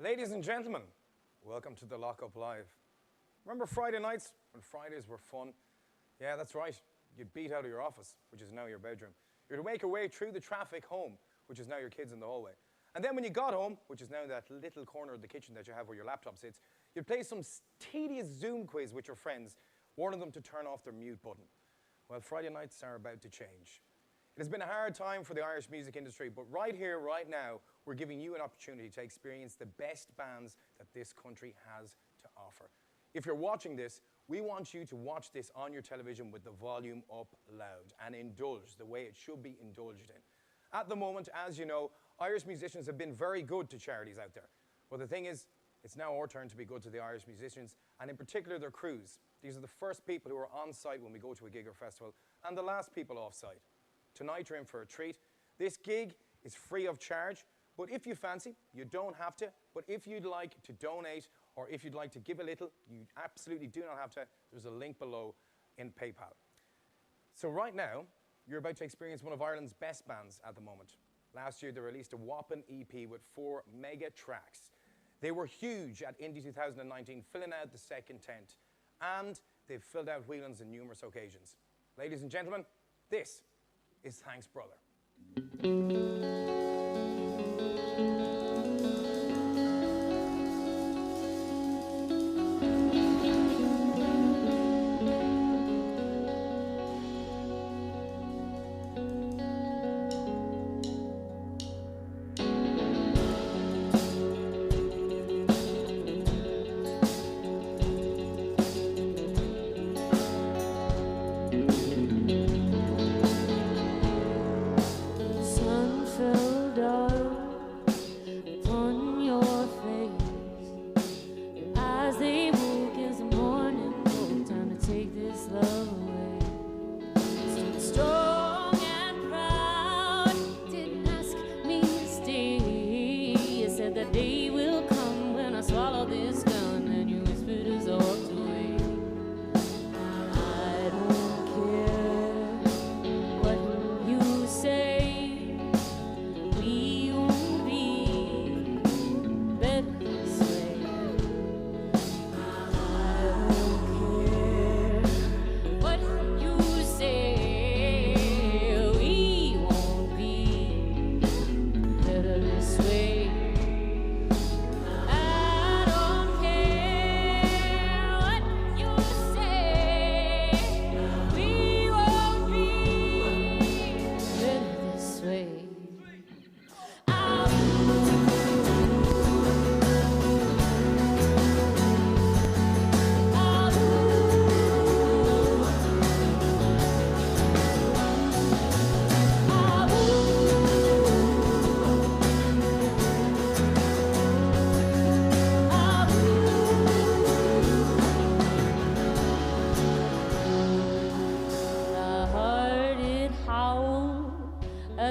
Ladies and gentlemen, welcome to the Lockup Live. Remember Friday nights when Fridays were fun? Yeah, that's right. You'd beat out of your office, which is now your bedroom. You'd make your way through the traffic home, which is now your kids in the hallway. And then when you got home, which is now that little corner of the kitchen that you have where your laptop sits, you'd play some tedious Zoom quiz with your friends, warning them to turn off their mute button. Well, Friday nights are about to change. It has been a hard time for the Irish music industry, but right here, right now, we're giving you an opportunity to experience the best bands that this country has to offer. If you're watching this, we want you to watch this on your television with the volume up loud and indulge the way it should be indulged in. At the moment, as you know, Irish musicians have been very good to charities out there. Well, the thing is, it's now our turn to be good to the Irish musicians, and in particular their crews. These are the first people who are on site when we go to a gig or festival, and the last people off site. Tonight you're in for a treat. This gig is free of charge, but if you fancy, you don't have to. But if you'd like to donate, or if you'd like to give a little, you absolutely do not have to. There's a link below in PayPal. So right now, you're about to experience one of Ireland's best bands at the moment. Last year, they released a whopping EP with 4 mega tracks. They were huge at Indie 2019, filling out the second tent. And they've filled out Whelan's on numerous occasions. Ladies and gentlemen, this is Thanks Brother.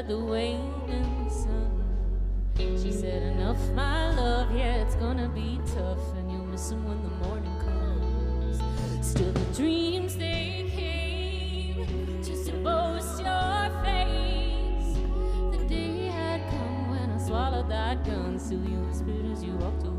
The waning sun. She said, enough, my love, yeah, it's gonna be tough, and you'll miss him when the morning comes. Still the dreams, they came just to boast your face. The day had come when I swallowed that gun, still you whispered as you walked away.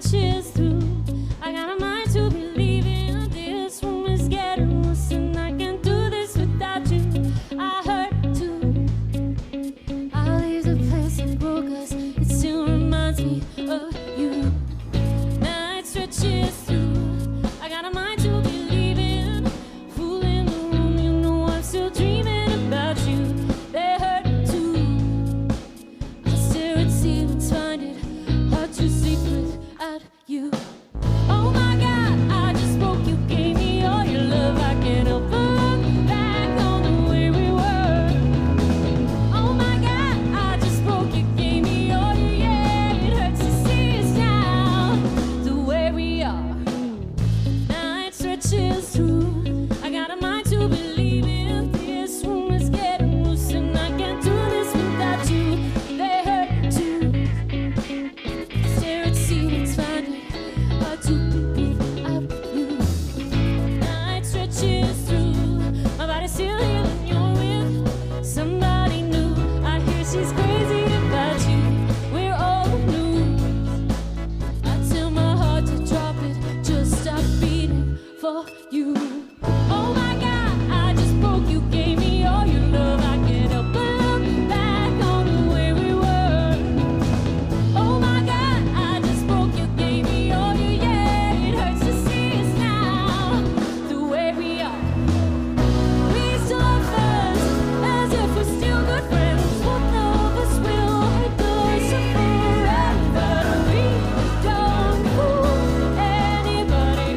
stretches through. I got a mind to believe in this room is getting worse, and I can't do this without you. I hurt too. I leave the place that broke us. It still reminds me of you. Night stretches through. I got a mind to believe in. Fool in the room, you know I'm still dreaming about you. They hurt too. I stare at ceilings, find it hard to sleep without you. Oh my God, I just broke you, gave me all your love. I can't help but look back on the way we were. Oh my God, I just broke you, gave me all your, yeah. It hurts to see us now, the way we are. Night stretches through. I got a mind to believe in this room is getting loose, and I can't do this without you. They hurt too. Stare at ceilings, find it hard to be without you. Night stretches through. My body's still here when you're with somebody new. I hear she's crazy about you. We're all new. I tell my heart to drop it, just stop beating for you. Oh my God, I just broke you, gave me all your love. I can't help but look back on the way we were. Oh my God, I just broke you, gave me all your, yeah. It hurts to see us now, the way we are. We still love us as if we're still good friends. Both of us will hate us forever. We don't fool anybody.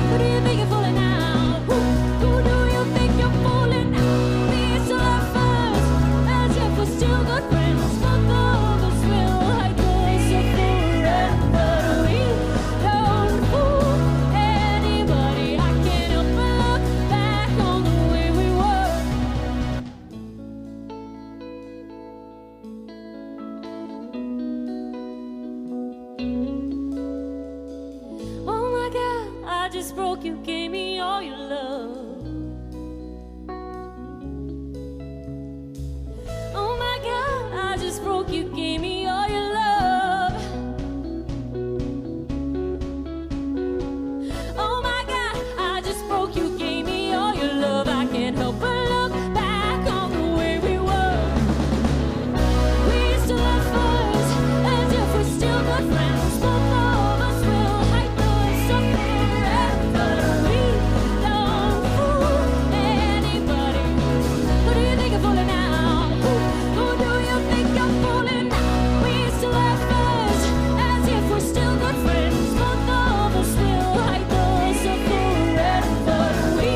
Who do you think you're fooling now? Who do you think you're fooling now? We still love us as if we're still good friends. Both of us will hate us forever. We don't fool anybody. I can't help but look back on the way we were. Oh my God, I just broke you, gave me all your love. Oh my God, I just broke you, gave me all your love. Oh my God, I just broke you, gave me all your love. I can't help but look back on the way we were. We still love us as if we're still good friends. Both of us will hate us forever. We don't fool anybody. Who do you think you're fooling now? Who do you think you're fooling now? We still love us as if we're still good friends. Both of us will hate us forever. We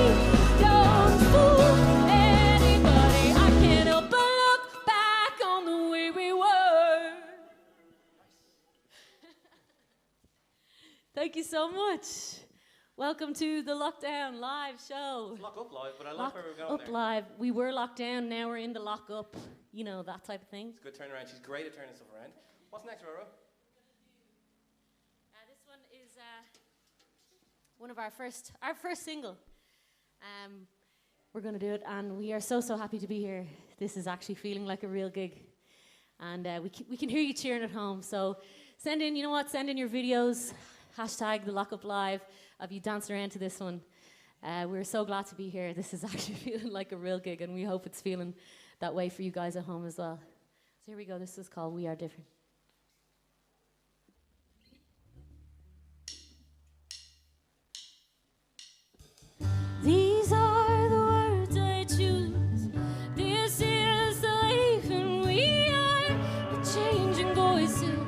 don't fool anybody. I can't help but look back on the way we were. Thank you so much. Welcome to the Lockdown Live show. Lock up live, but I like Lock where we're going up there. live. We were locked down, now we're in the lock up. You know, that type of thing. It's a good turnaround. She's great at turning stuff around. What's next, Roro? This one is one of our first single. We're going to do it, and we are so happy to be here. This is actually feeling like a real gig, and we can hear you cheering at home. So send in, you know what? Send in your videos. Hashtag the Lock Up Live of you dancing around to this one. We're so glad to be here. This is actually feeling like a real gig, and we hope it's feeling that way for you guys at home as well. So here we go. This is called We Are Different. These are the words I choose. This is the life, and we are the changing voices.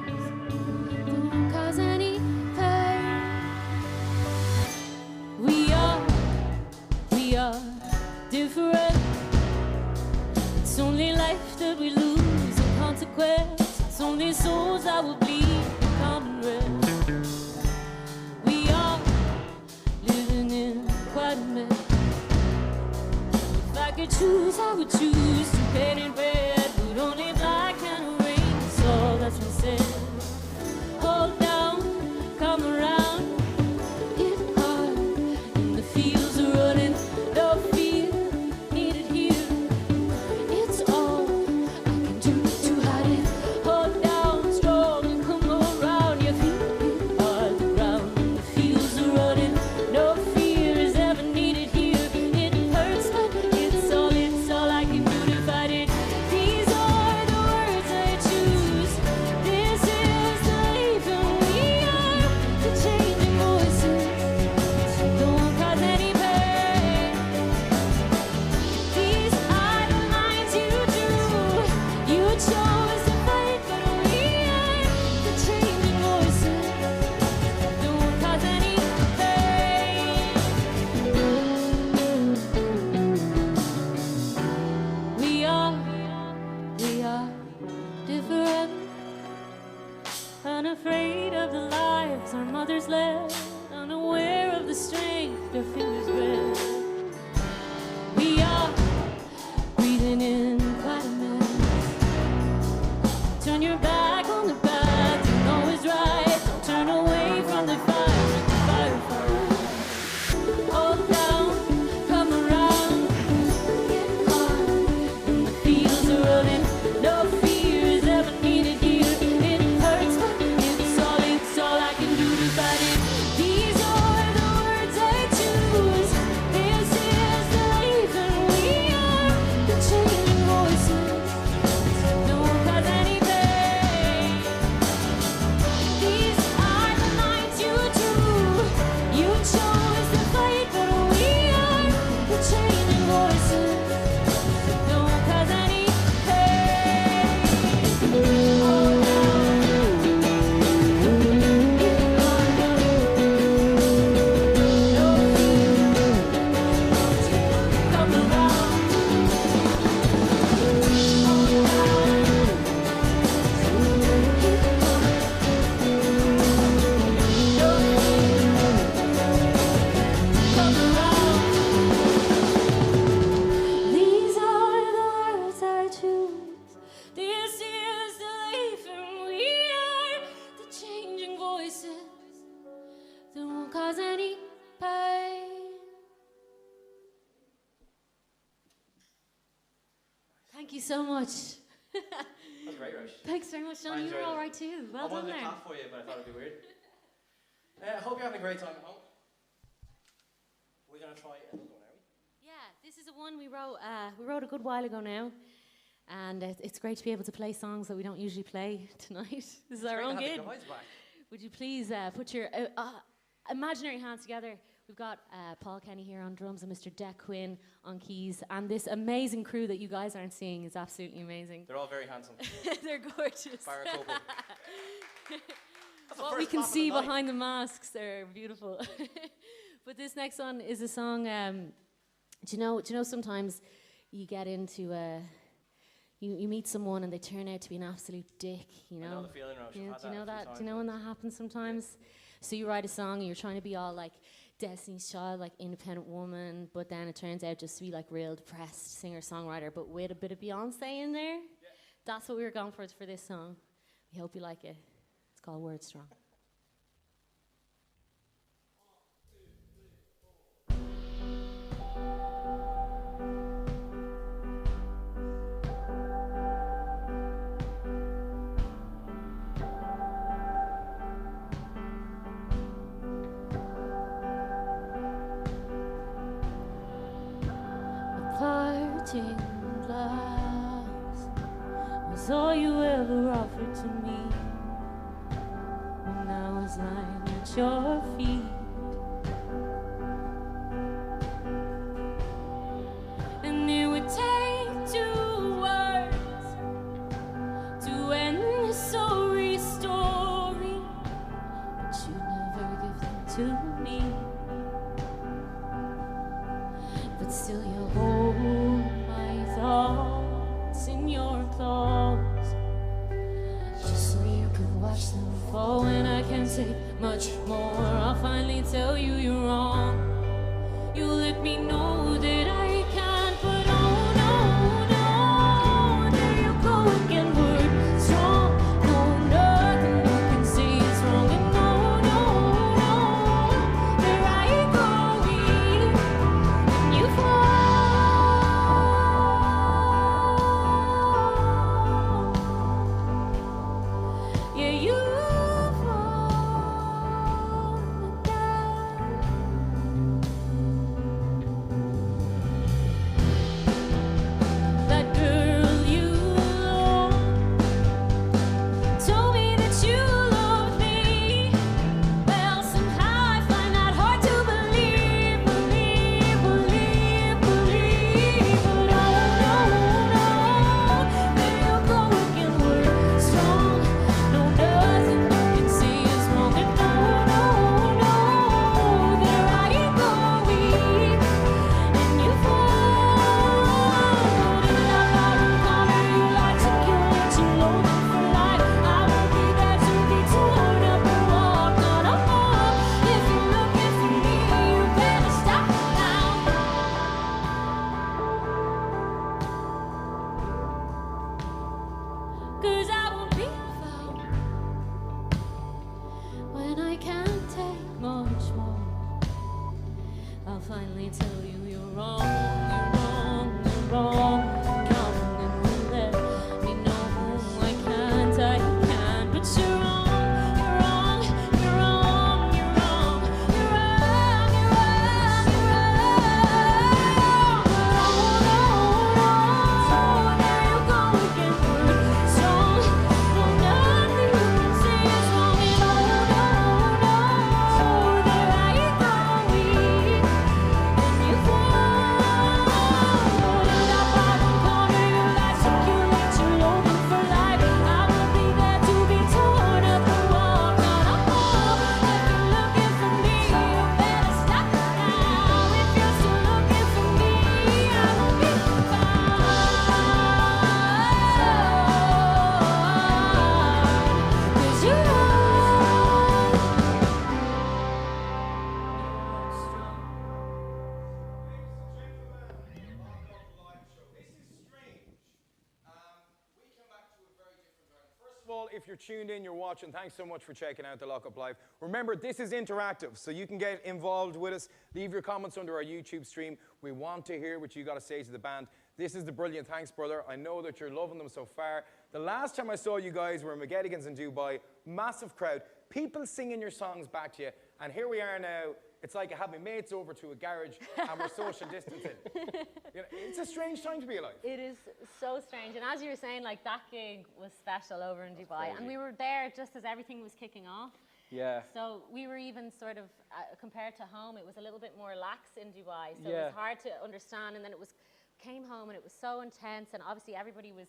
Don't cause any pain. We are different. It's only life that we lose in consequence. It's only souls that will bleed in common red. We are living in quite a mess. If I could choose, I would choose to paint it red. Would only black and rain, so that's what I said. Hold down, come around. Hit hard, and the fields are running. No fear needed here. It's all I can do to hide it. Hold down, strong, and come around. You feel it hard. unafraid of the lives our mothers led, unaware of the strength their fingers read. We are breathing in quite a mess. Turn your back on the bad, you know is right. Don't turn away from the fire, let the fire fall. Hold down, come around, get caught in the fields are running. No fear is ever needed here. It hurts, but it's all I can do to fight it. These are the words I choose. This is the life, and we are the changing voices. No one cause any pain. These are the nights you drew. You chose to fight, but we are the changing voices. No one cause any pain. Oh, come around. Come around. These are the words I choose. This is the life, and we are the changing voices that won't cause any pain. Thank you so much. That's great, Roche. Thanks very much, I John. You were enjoyed all it. right too. Well I done wanted to there. clap for you, but I thought it'd be weird. I hope you're having a great time at home. We're going to try another one, are we? Yeah, this is the one we wrote. We wrote a good while ago now, and it's great to be able to play songs that we don't usually play tonight. This is our Great own to have gig. the guys back. Would you please put your imaginary hands together? We've got Paul Kenny here on drums and Mr. Deck Quinn on keys, and this amazing crew that you guys aren't seeing is absolutely amazing. They're all very handsome. They're gorgeous. Fire couple. That's the What first we can clap of see the night. behind the masks, they're beautiful. But this next one is a song. Do you know? Sometimes you get into you meet someone and they turn out to be an absolute dick. You know. I know the feeling, Roche. Yeah, I've had do you know a few that? Do times. you know when that happens sometimes? So you write a song and you're trying to be all like Destiny's Child, like independent woman, but then it turns out just to be like real depressed singer-songwriter, but with a bit of Beyonce in there. Yeah. That's what we were going for this song. We hope you like it. It's called Word Strong. Parting glass was all you ever offered to me when I was lying at your feet. And it would take 2 words to end this sorry story, but you never give them to me. But still you hold my thoughts in your claws, just so you can watch them fall. When I can't take much more, I'll finally tell you you're wrong. You let me know that I can't, but oh no, there you go again, word strong. No, nothing you can say is wrong, and no, there I go again. You fall. Yeah, you fall again. if you're tuned in, you're watching, thanks so much for checking out the Lockup Live. Remember, this is interactive, so you can get involved with us. Leave your comments under our YouTube stream. We want to hear what you got to say to the band. This is the brilliant Thanks Brother. I know that you're loving them so far. The last time I saw you guys were in McGettigan's in Dubai. Massive crowd. People singing your songs back to you. And here we are now. It's like I have my mates over to a garage and we're social distancing. You know, it's a strange time to be alive. It is so strange. And as you were saying, like, that gig was special over in Dubai. And we were there just as everything was kicking off. Yeah. So we were even sort of, compared to home, it was a little bit more lax in Dubai. So it was hard to understand. And then it was, came home and it was so intense. And obviously everybody was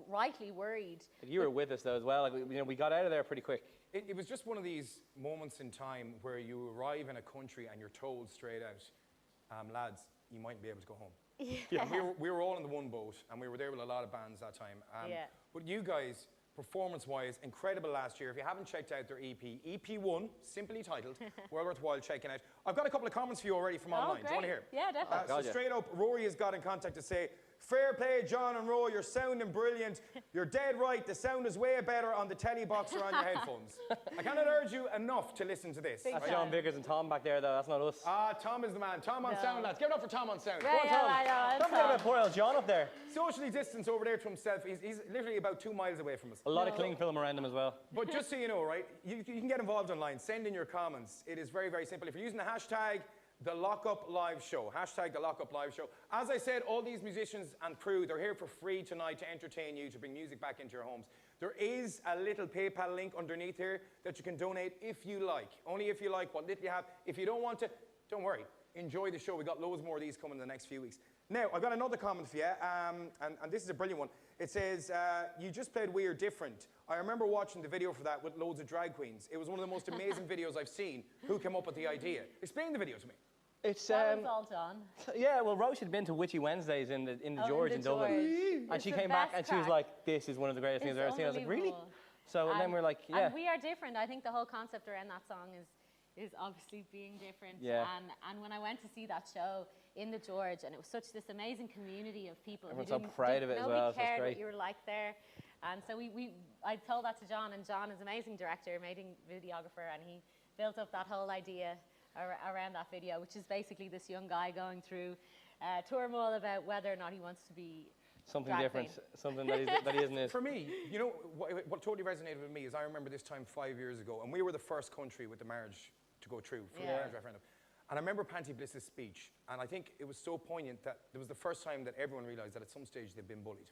rightly worried. You were with us though as well. Like, we got out of there pretty quick. It was just one of these moments in time where you arrive in a country and you're told straight out, lads, you mightn't be able to go home. Yeah. We were all in the one boat and we were there with a lot of bands that time. But you guys, performance-wise, incredible last year. If you haven't checked out their EP, EP1, simply titled, well worthwhile checking out. I've got a couple of comments for you already from online. Do you want to hear? Yeah, definitely. So straight up, Rory has got in contact to say, fair play, John and Ro, you're sounding brilliant. You're dead right, the sound is way better on the telly box or on your headphones. I cannot urge you enough to listen to this. That's John Biggers and Tom back there though, that's not us. Tom is the man. Tom on sound, lads. Give it up for Tom on sound. Yeah, Go on, Tom. Don't forget about poor old John up there. Socially distanced over there to himself. He's literally about 2 miles away from us. A lot of cling film around him as well. But just so you know, right, you can get involved online. Send in your comments. It is very, very simple. If you're using the hashtag, The Lockup Live Show. Hashtag The Lockup Live Show. As I said, all these musicians and crew, they're here for free tonight to entertain you, to bring music back into your homes. There is a little PayPal link underneath here that you can donate if you like. Only if you like what little you have. If you don't want to, don't worry. Enjoy the show. We've got loads more of these coming in the next few weeks. Now, I've got another comment for you, and this is a brilliant one. It says, you just played We're Different. I remember watching the video for that with loads of drag queens. It was one of the most amazing videos I've seen. Who came up with the idea? Explain the video to me. It's That was all done. yeah, well, Roche had been to Witchy Wednesdays in the George in Dublin, and she came back and she was like, "This is one of the greatest things I've ever seen." I was like, "Really?" So and then we're like, "Yeah." And we are different. I think the whole concept around that song is obviously being different. Yeah. And when I went to see that show in the George, and it was such this amazing community of people. Everyone's who so proud of it as well. Nobody So it's cared great. what you were like there. And so I told that to John, and John is an amazing director, amazing videographer, and he built up that whole idea around that video, which is basically this young guy going through turmoil about whether or not he wants to be something drag different, queen. something that he isn't. For me, you know, what totally resonated with me is I remember this time 5 years ago, and we were the first country with the marriage to go through for the marriage referendum. And I remember Panty Bliss's speech, and I think it was so poignant that it was the first time that everyone realised that at some stage they'd been bullied.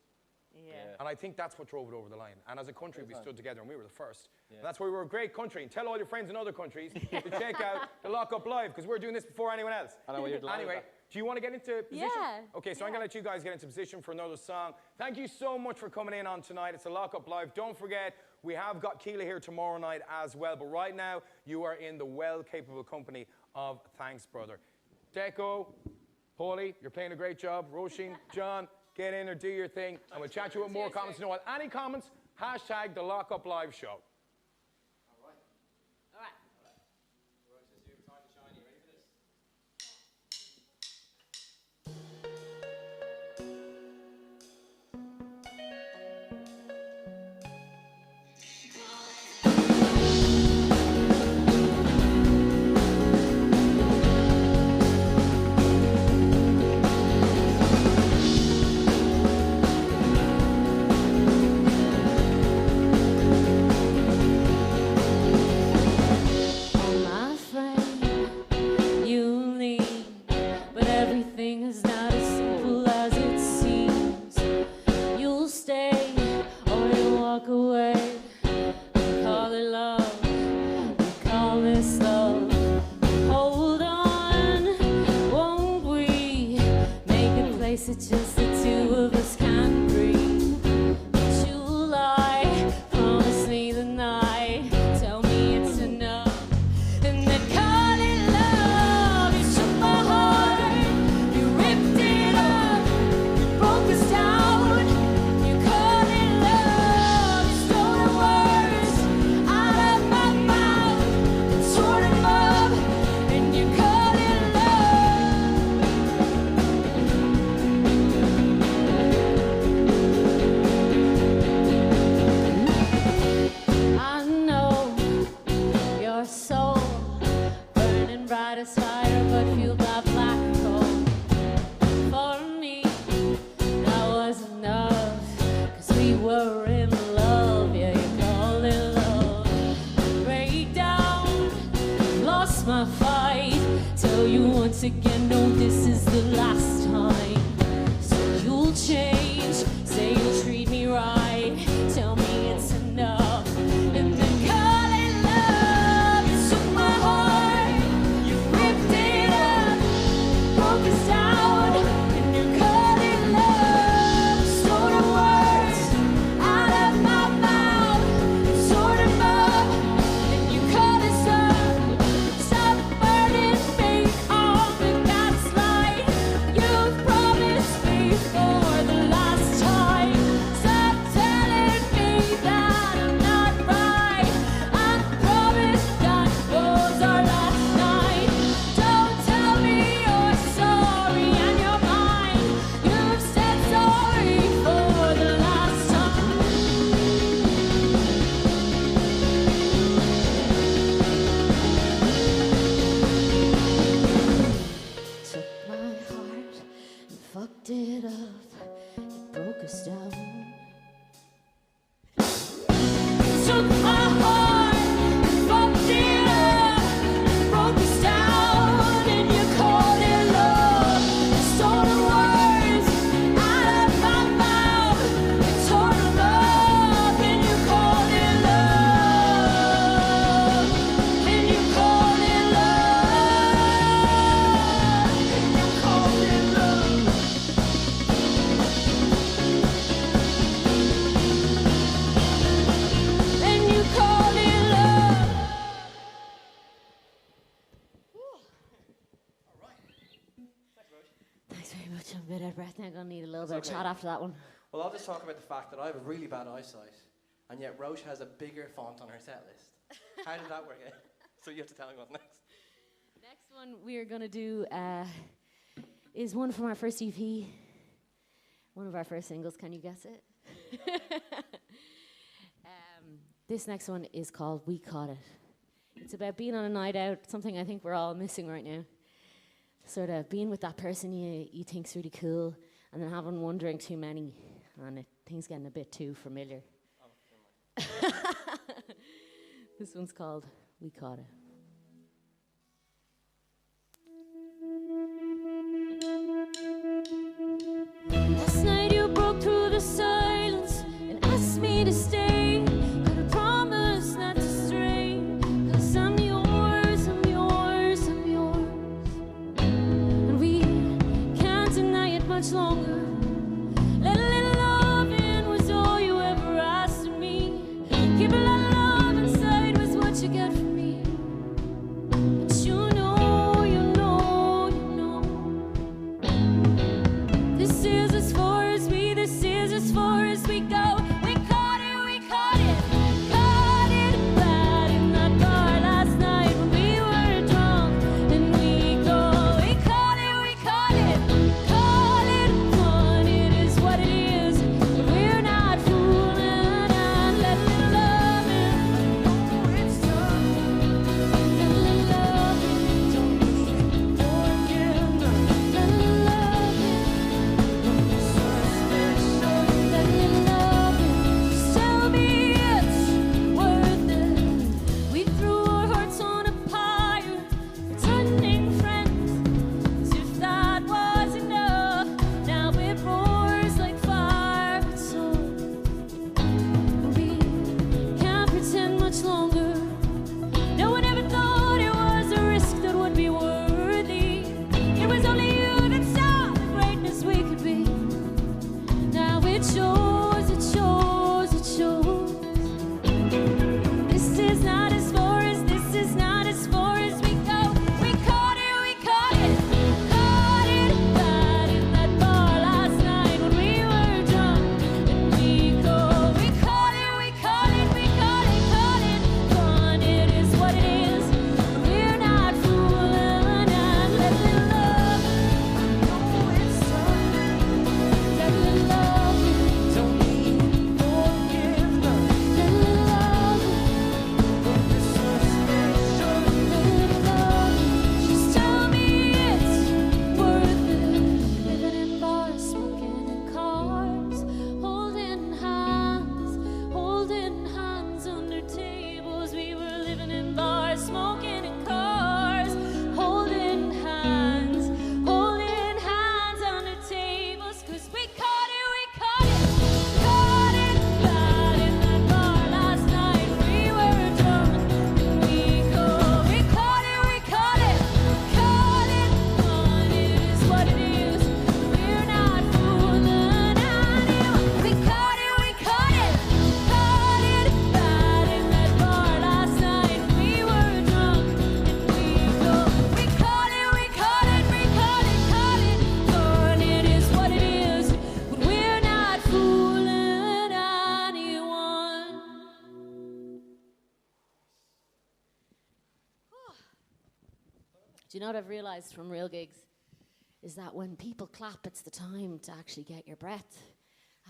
Yeah. And I think that's what drove it over the line. And as a country, we stood together and we were the first. And that's why we were a great country. And tell all your friends in other countries to check out the Lockup Live, because we're doing this before anyone else. I know what you're doing. Anyway, do you want to get into position? Yeah. Okay, so I'm going to let you guys get into position for another song. Thank you so much for coming in on tonight. It's a Lockup Live. Don't forget, we have got Keela here tomorrow night as well. But right now, you are in the well-capable company of Thanks Brother. Deco, Paulie, you're playing a great job. Roisin, John, get in or do your thing. And we'll chat to you with more comments. You know what? Any comments? Hashtag the Lockup Live Show. again. No, this is the last time. So you'll change, say you'll treat me right, tell me it's enough, and then call it love. You took my heart, you ripped it up, broke us down, and you call it love. Stole the words out of my mouth, tore them up, and you call it love. Stop burning me on the gaslight. You've promised me for the last time. Stop telling me that I'm not right. I promise that was our last night. Don't tell me you're sorry and you're mine. You've said sorry for the last time. Took my heart and fucked it up. It broke us down. Took my heart and fucked it up. It broke us down, and you called it love. You stole the words out of my mouth. You tore them up, and you called it love. And you called it love. And you called it love. And you called it love. Thanks very much. I'm a bit out of breath now. I'm gonna need a little bit of chat after that one. Well, I'll just talk about the fact that I have really bad eyesight, and yet Roche has a bigger font on her set list. How did that work out? So you have to tell me what's next. Next one we are gonna do is one from our first EP. One of our first singles. Can you guess it? This next one is called We Caught It. It's about being on a night out, something I think we're all missing right now. Sort of being with that person you think's really cool, and then having one drink too many, and things getting a bit too familiar. This one's called We Caught It. Last night you broke through the silence and asked me to stay. Could I promise not to stray? 'Cause I'm yours, I'm yours, I'm yours. And we can't deny it much longer. Let a little loving was all you ever asked of me. Keep a little love inside was what you get from me. But you know, you know, you know. This is as far as we, this is as far as we go. We caught it, we caught it, caught it bad in that bar last night when we were drunk. And we go, we caught it, we caught it, caught it fun. It is what it is, but we're not fooling and let it love it. Oh, it's tough. Let it love it. Don't need forgiveness. Let it love it. Let me love it. Just tell me it's worth it. We threw our hearts on a pyre, pretending friends, as if that was enough. Now it roars like fire, but so we can't pretend much longer. No one ever thought it was a risk that would be worthy. It was only you that saw the greatness we could be. Now it shows, it shows, it shows. This is not as far as, this is not as far as we go. We caught it, we caught it bad in that bar last night when we were drunk. And we go, we caught it, we caught it, we caught it, fun. It is what it is. We're not fooling and let it love. No, it's something. Let it love. Don't need forgiveness. Let it love. Don't be suspicious. Let it love. Just tell me it's worth it. Living in bars, smoking in cars, holding hands under tables. We were living in bars, smoking in cars, holding hands Do you know what I've realised from real gigs? Is that when people clap, it's the time to actually get your breath.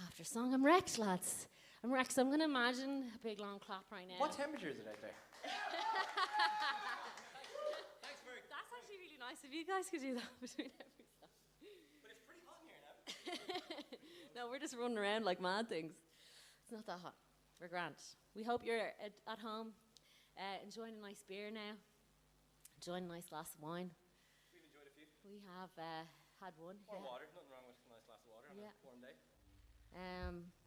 After a song, I'm wrecked, lads. I'm wrecked, so I'm going to imagine a big long clap right now. What temperature is it out there? That's actually really nice if you guys could do that between every song. But it's pretty hot in here now. No, we're just running around like mad things. It's not that hot. We're grand. We hope you're at home, enjoying a nice beer now, enjoying a nice glass of wine. We've enjoyed a few. We have had one. Or yeah. water. Nothing wrong with a nice glass of water on a warm day.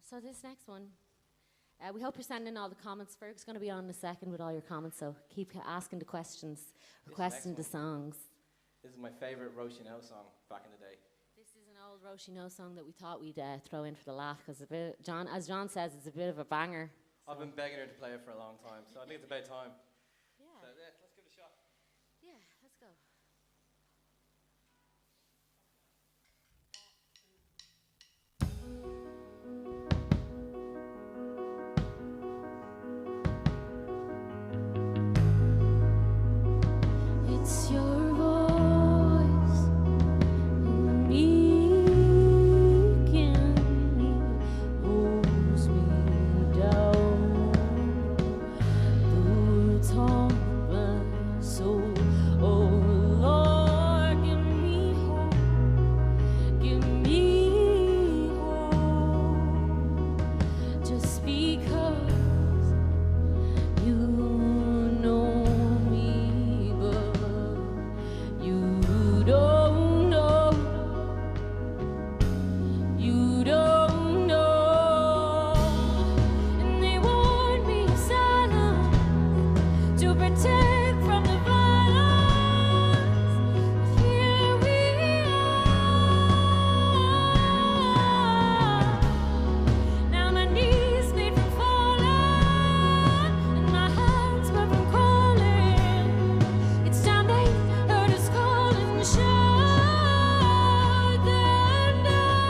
So this next one, we hope you're sending in all the comments. Ferg's going to be on in a second with all your comments, so keep asking the questions, requesting the songs. This is my favourite Youre Enough song back in the day. This is an old Youre Enough song that we thought we'd throw in for the laugh, because as John says, it's a bit of a banger. I've been begging her to play it for a long time, so I think it's about time. Yeah. So, let's give it a shot. Yeah, let's go. It's your voice making me, holds me down. Words haunt my soul. Oh Lord, give me hope. Give me hope. Just because you know me, but you don't know. You don't know. And they warn me of silence to protect from the violence. Here we are. Now my knees bleed from falling, and my hands burn from calling. It's time they heard us call and shut them down.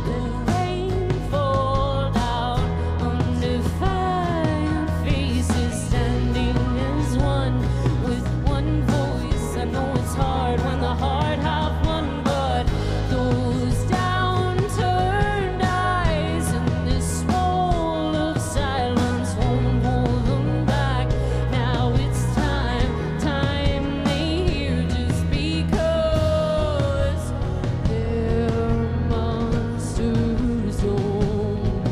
Let rain fall down on defiant faces, standing as one with one voice. I know it's hard when the heart have one, but those downturned eyes and this wall of silence won't hold them back. Now it's time they hear, just because they're monsters don't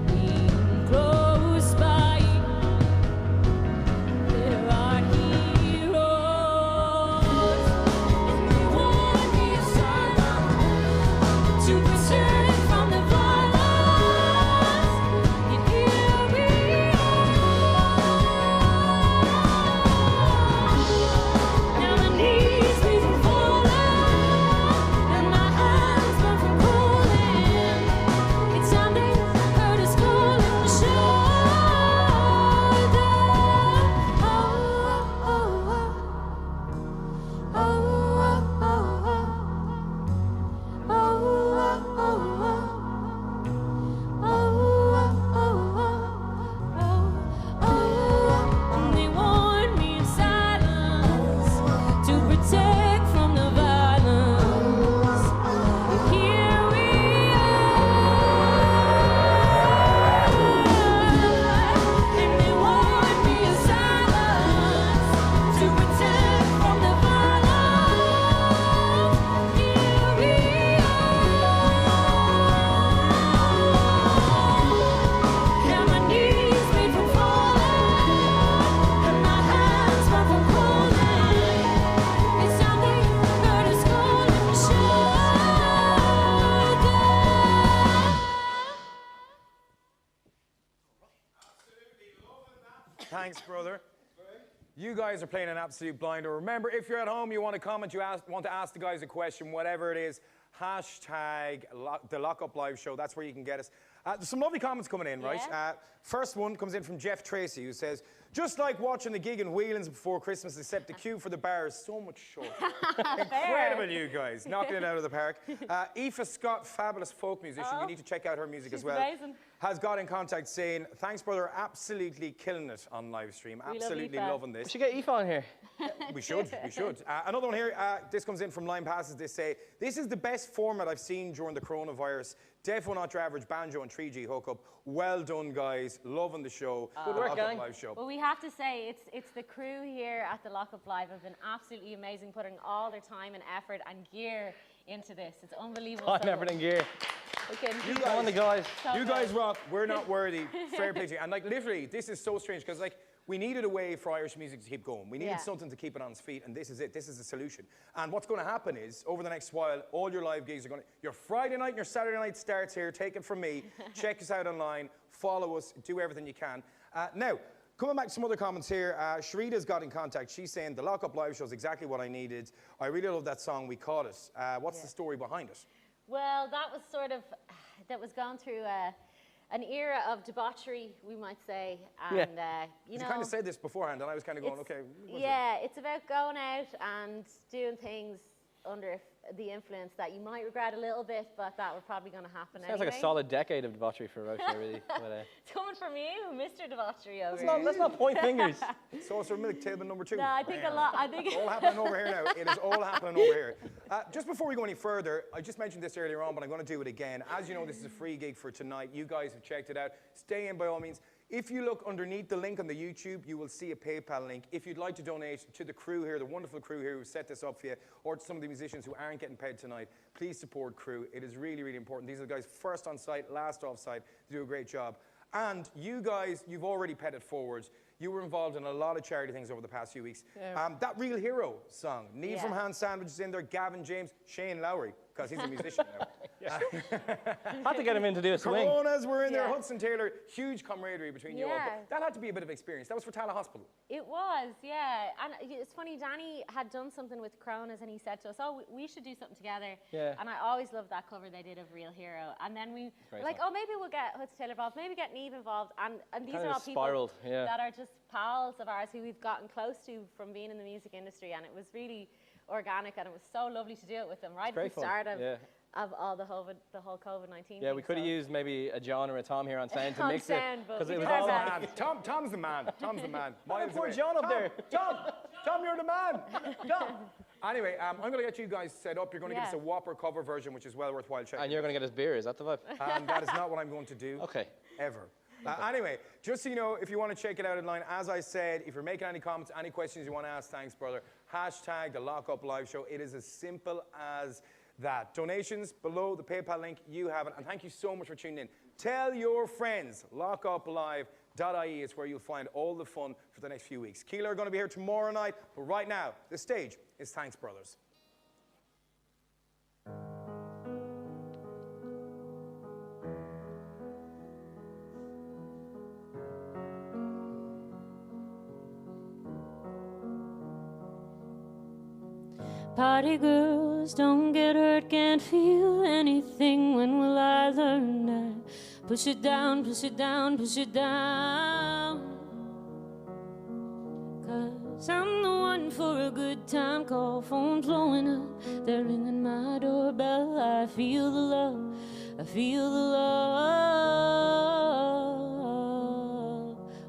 mean close by. There are heroes, and they warn me of silence to protect from the violence. And here we are. Now my knees bleed from falling, and my hands burn from calling. It's time they heard us call and shut them. And they warn me of silence to protect from the violence. Here we are. And they warn me of silence to protect from the violence. Here we are. Now my knees bleed from falling, and my hands burn from calling. It's time they heard us call and shut them. Thanks, brother. You guys are playing an absolute blinder. Remember, if you're at home, you want to comment, want to ask the guys a question, whatever it is, hashtag the Lock Up Live Show. That's where you can get us. There's some lovely comments coming in, right? Yeah. First one comes in from Jeff Tracy, who says, just like watching the gig in Whelan's before Christmas, except the queue for the bar is so much shorter. Incredible, you guys. Knocking it out of the park. Aoife Scott, fabulous folk musician. You need to check out her music as She's well. amazing. has got in contact saying, thanks, brother, absolutely killing it on live stream. Absolutely loving this. We should get Aoife on here. We should. Another one here, this comes in from Line Passes. They say, this is the best format I've seen during the coronavirus. Defo not your average banjo and 3G hookup. Well done, guys. Loving the show. Good work, gang. Live show. Well, we have to say, it's the crew here at the Lockup Live have been absolutely amazing, putting all their time and effort and gear into this. It's unbelievable. Time, effort, and gear. You guys, on the guys. You guys rock. We're not worthy. Fair play to you. And like literally, this is so strange because like we needed a way for Irish music to keep going. We needed something to keep it on its feet, and this is it. This is the solution. And what's going to happen is over the next while, all your live gigs are going to. Your Friday night and your Saturday night starts here. Take it from me. Check us out online. Follow us. Do everything you can. Now. Coming back to some other comments here, Sharita's got in contact. She's saying the Lockup Live show is exactly what I needed. I really love that song, We Caught It. What's the story behind it? Well, that was that was gone through an era of debauchery, we might say. And, you know, kind of said this beforehand, and I was kind of going, okay. It's about going out and doing things under the influence that you might regret a little bit, but that were probably going to happen Sounds like a solid decade of debauchery for Roche, really. It's coming from you, Mr. Debauchery over here. Let's not point fingers. Saucer Milk, Tailman number 2. No, I think it's all happening over here now. It is all happening over here. Just before we go any further, I just mentioned this earlier on, but I'm going to do it again. As you know, this is a free gig for tonight. You guys have checked it out. Stay in by all means. If you look underneath the link on the YouTube, you will see a PayPal link. If you'd like to donate to the crew here, the wonderful crew here who set this up for you, or to some of the musicians who aren't getting paid tonight, please support crew. It is really, really important. These are the guys first on site, last off site. They do a great job. And you guys, you've already ped it forward. You were involved in a lot of charity things over the past few weeks. That Real Hero song, Neil from Hand Sandwiches in there, Gavin James, Shane Lowry, because he's a musician now. Had to get him in to do a swing. Coronas were in there, Hudson Taylor, huge camaraderie between you all. That had to be a bit of experience. That was for Tala Hospital. It was, yeah. And it's funny, Danny had done something with Coronas and he said to us, oh, we should do something together. Yeah. And I always loved that cover they did of Real Hero. And then we were like, oh, maybe we'll get Hudson Taylor involved, maybe get Niamh involved. And these are all people that are just pals of ours who we've gotten close to from being in the music industry. And it was really organic and it was so lovely to do it with them right at the start of all the whole COVID-19 Yeah, we could have used maybe a John or a Tom here on sound to mix sound, it. Because it was all man. Tom's the man. Tom's the man. Poor John up there. Tom, you're the man. Tom. Anyway, I'm going to get you guys set up. You're going to give us a whopper cover version, which is well worthwhile checking. And you're going to get us beer, is that the vibe? That is not what I'm going to do. Okay. Ever. Anyway, just so you know, if you want to check it out online, as I said, if you're making any comments, any questions you want to ask, thanks, brother. Hashtag the Lockup Live Show. It is as simple as that. Donations below the PayPal link, you have it. And thank you so much for tuning in. Tell your friends, lockuplive.ie is where you'll find all the fun for the next few weeks. Keeler are going to be here tomorrow night, but right now, the stage is Thanks, Brothers. Party girls don't get hurt, can't feel anything. When will I learn that? Push it down, push it down, push it down. 'Cause I'm the one for a good time call, phone blowing up, they're ringing my doorbell. I feel the love, I feel the love.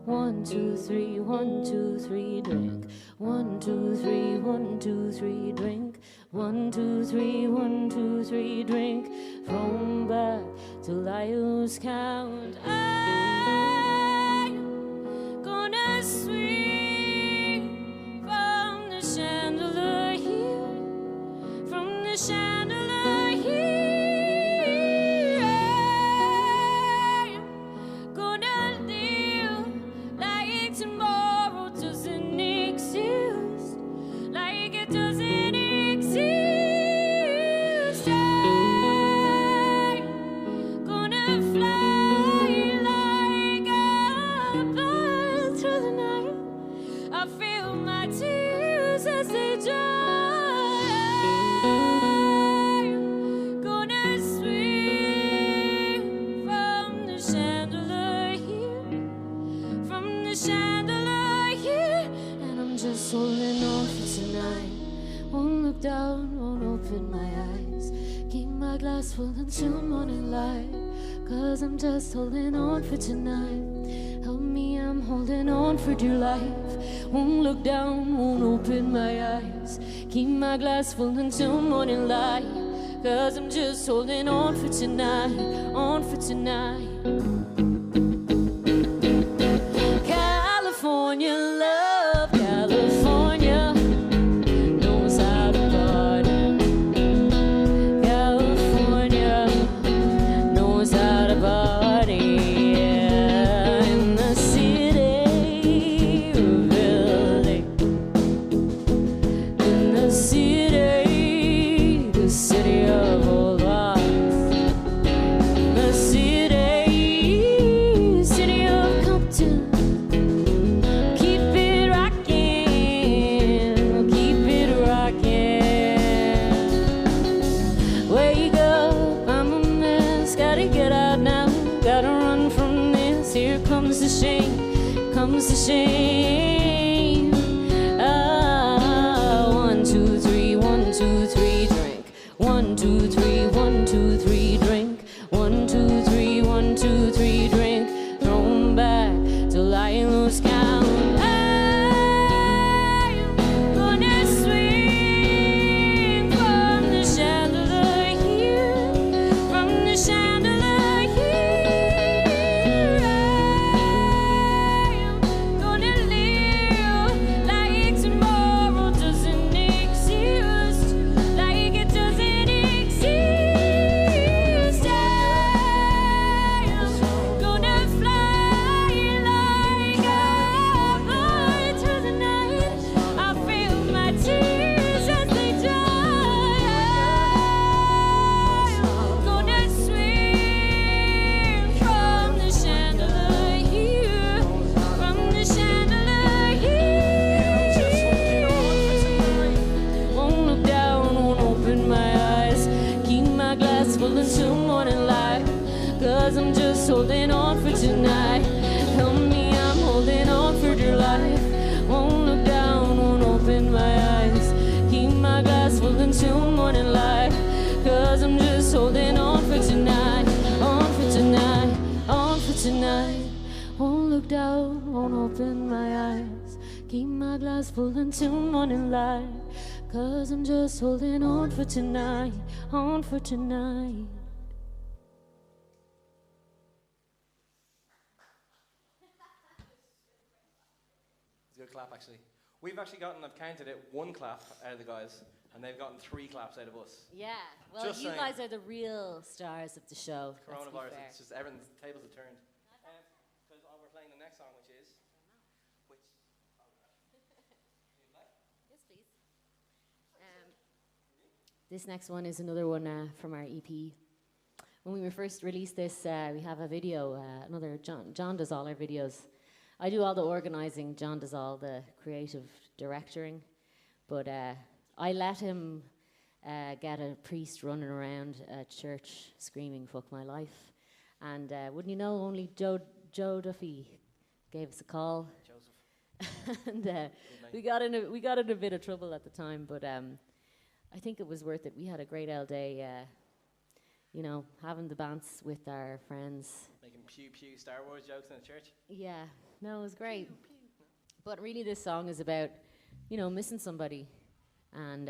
1, 2, 3, 1, 2, 3, drink. 1, 2, 3, 1, 2, 3, drink. 1, 2, 3, 1, 2, 3, drink. From back till I lose count. I'm gonna swing from the chandelier here, from the chandelier here. I'm gonna live like tomorrow doesn't exist, like it doesn't exist. I'm gonna fly like a bird through the night. I feel my tears as they dry. I'm gonna swing from the chandelier here, from the chandelier here, and I'm just holding on for tonight. Won't look down, won't open my eyes. Keep my glass full until morning light. 'cause I'm just holding on for tonight. Help me, I'm holding on for dear life. Won't look down, won't open my eyes. Keep my glass full until morning light, 'cause I'm just holding on for tonight, on for tonight. California love, California knows how to party. California knows how to party. Yeah. In the city of LA, in the city of old hearts, the city of Compton. Keep it rockin', keep it rockin'. Wake up, I'm a mess, gotta get out now, gotta run from this. Here comes the shame, comes the shame. Ah, 1, 2, 3, 1, 2, 3, drink. 1, 2, 3, 1, 2, 3, drink. 1, 2, 3, 1, 2, 3, drink. Throw 'em back till I lose count. I'm gonna swing from the chandelier here, from the chandelier here. I'm gonna live like tomorrow doesn't exist, like it doesn't exist. I'm gonna fly like a bird through the night. I feel my tears as they dry. I'm gonna swing from the chandelier here, from the chandelier here. Won't look down, won't open my eyes. Keep my glass full until morning light, 'cause I'm just holding on for tonight. Help me, I'm holding on for dear life. Won't look down, won't open my eyes. Keep my glass full until morning light, 'cause I'm just holding on for tonight, on for tonight, on for tonight. Won't look down, won't open my eyes. Keep my glass full until morning light, 'cause I'm just holding on for tonight, on for tonight. It's a good clap, actually. We've actually gotten, I've counted it, 1 clap out of the guys, and they've gotten 3 claps out of us. Yeah, well, Just you saying. guys are the real stars of the show. let's be Coronavirus, fair. it's just everything, the tables have turned. Because we're playing the next song, which is... Yes, please. This next one is another one from our EP. When we first released this, we have a video. Another John does all our videos. I do all the organizing. John does all the creative directing. But I let him get a priest running around a church screaming "fuck my life," and wouldn't you know, only Joe Duffy gave us a call. Joseph. And we got in a bit of trouble at the time, but I think it was worth it. We had a great old day, you know, having the bants with our friends. Making pew Star Wars jokes in the church. Yeah, no, it was great. But really, this song is about, you know, missing somebody, and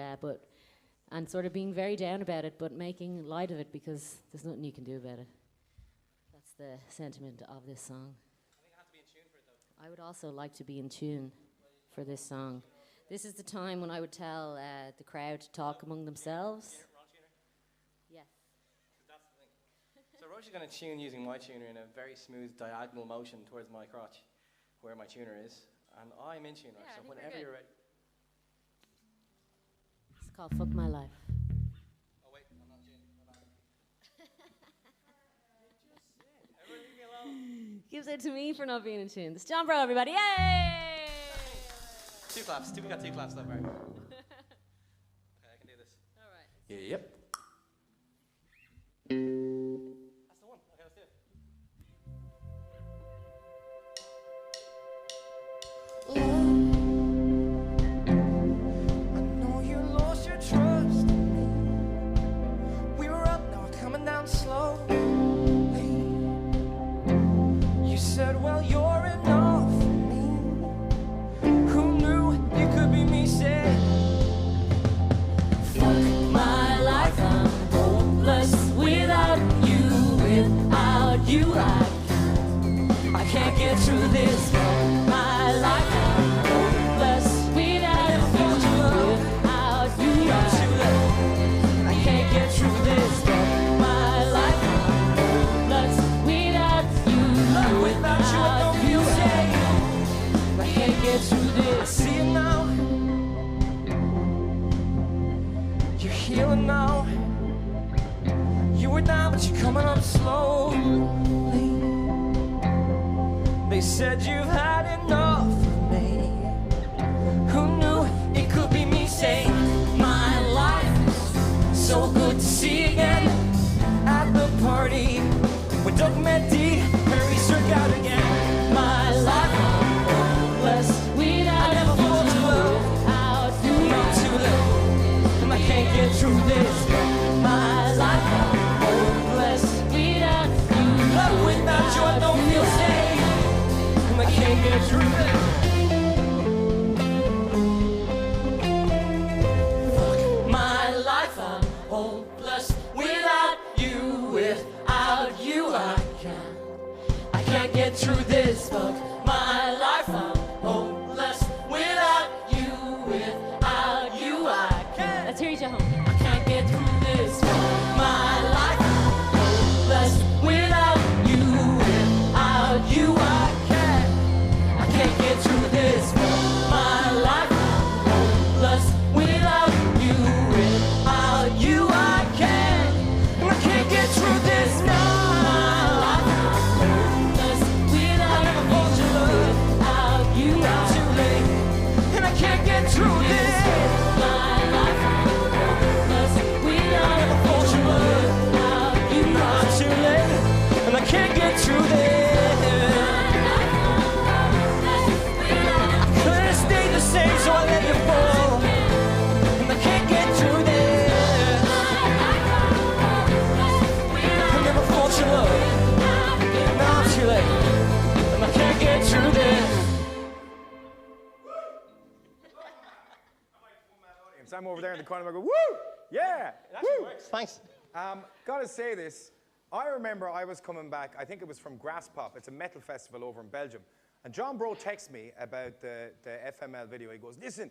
sort of being very down about it, but making light of it because there's nothing you can do about it. That's the sentiment of this song. I think I have to be in tune for it, though. I would also like to be in tune for this song. This is the time when I would tell the crowd to talk among themselves. Wrong tuner? Yes. That's the thing. So Roche is going to tune using my tuner in a very smooth diagonal motion towards my crotch, where my tuner is. And I'm in tune, right? Yeah, I So think we're whenever good. you're ready. It's called Fuck My Life. Oh wait, I'm not in tune. Everyone leave me alone. Gives it to me for not being in tune. This is John Bro, everybody. Yay! 2 claps. We got 2 claps so far. Okay, I can do this. All right. Yep. That's the one. Okay, let's do it. I know you lost your trust in me. We were up, now we're coming down slowly. enough for me? Who knew it could be me saying, Fuck my life, I'm hopeless without you. Without you, I can't get through this. Fuck my life, I'm hopeless without you. Without you, I can't get through this. Fuck my life, I'm hopeless without you. without you I don't feel safe. I can't get through I this. see it now. You're healing now. You were down, but you're coming up slowly. They said you've had enough of me. Who knew it could be me saying, my life is so good to see again. At the party, when Doug met Dee, Harry struck out again. My life, I'm hopeless without I never fall too low. without you. Not too late, and I can't get through this. My life, I'm hopeless without you. Love without you, I don't feel safe, and I can't get through this. Fuck my life, I'm hopeless without you. Without you, I can't get through this. Fuck my life, I'm hopeless without you. Without you, I can't. Let's hear each other home. I can't get through this. My life, hopeless without you. Without you, I can't get through this. My life, hopeless without you. Without you, I can't get through this. No. Hopeless without I never fall too low. without you. Not too late, and I can't get through this. My life, I'm hopeless I never without fall too low. without you. Not too late, and I can't get through this. Couldn't stay the same, so I let you fall, and I can't get through this. I never fall too low. Not too late, and I can't get through this. I'm over there in the corner. I go, woo! Yeah! Woo! Thanks. Gotta say this. I remember I was coming back, I think it was from Grass Pop. It's a metal festival over in Belgium. And John Bro texts me about the FML video. He goes, listen,